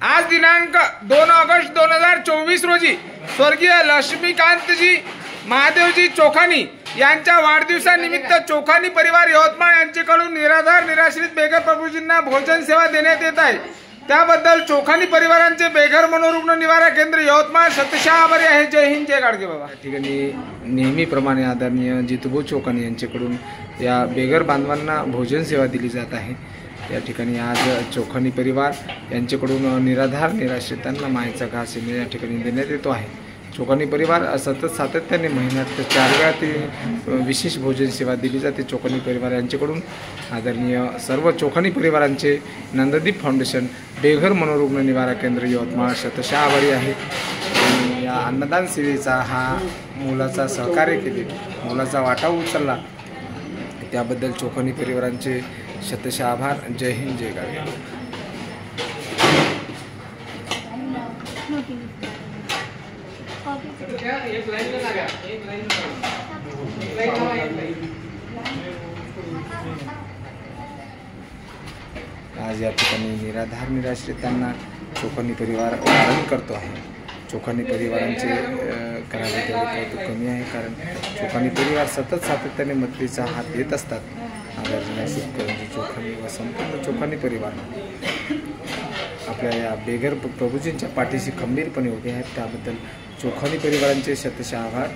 आज दिनांक 2 ऑगस्ट 2024 रोजी स्वर्गीय लक्ष्मीकांतजी महादेवजी चोखानी यांच्या वाढदिवसानिमित्त चोखानी परिवार यवतमाळ यांच्याकडून निराधार निराश्रित बेघर प्रभूजींना भोजन सेवा देण्यात येत आहे। त्याबद्दल चोखानी परिवारांचे बेघर मनोरुग्ण निवारा केंद्र यवतमाळ शतशः आभारी आहे। जय हिंद, जय गाडगे बाबा। ठिकाणी नेहमीप्रमाणे आदरणीय जितूभाऊ चोखानी यांच्याकडून या बेघर बांधवांना भोजन सेवा दिली जात आहे। या ठिकाणी आज चोखानी परिवार यांच्याकडून निराधार निराश्रितांना मायेचा घास या ठिकाणी देण्यात येतो आहे। चोखानी परिवार सतत सातत्याने महिन्यात 4 वेळा ते विशेष भोजन सेवा दिली जाते। चोखानी परिवार यांच्याकडून आदरणीय सर्व चोखानी परिवारांचे नंददीप फाउंडेशन बेघर मनोरुग्ण निवारा केंद्र यवतमाळ शतशः आभारी आहे। या अन्नदान सेवेचा हा मुलाचा सहकार्य केले, मुलाचा वाटा उचलला त्याबद्दल चोखानी परिवारांचे शतशः आभार। जय हिंद, जय गाडगे। आज या ठिकाणी निराधार निराश्रितांना चोखानी परिवार पालन करतो आहे। चोखानी परिवारांचे करावे तेवढे कौतुक कमी आहे, कारण चोखानी परिवार सतत सातत्याने मदतीचा हात देत असतात। आदरणीय शेतकऱ्यांची चोखानी व संपूर्ण चोखानी परिवार आपल्या या बेघर प्रभूजींच्या पाठीशी खंबीरपणे उभे आहेत। त्याबद्दल चोखानी परिवारांचे शतशः आभार।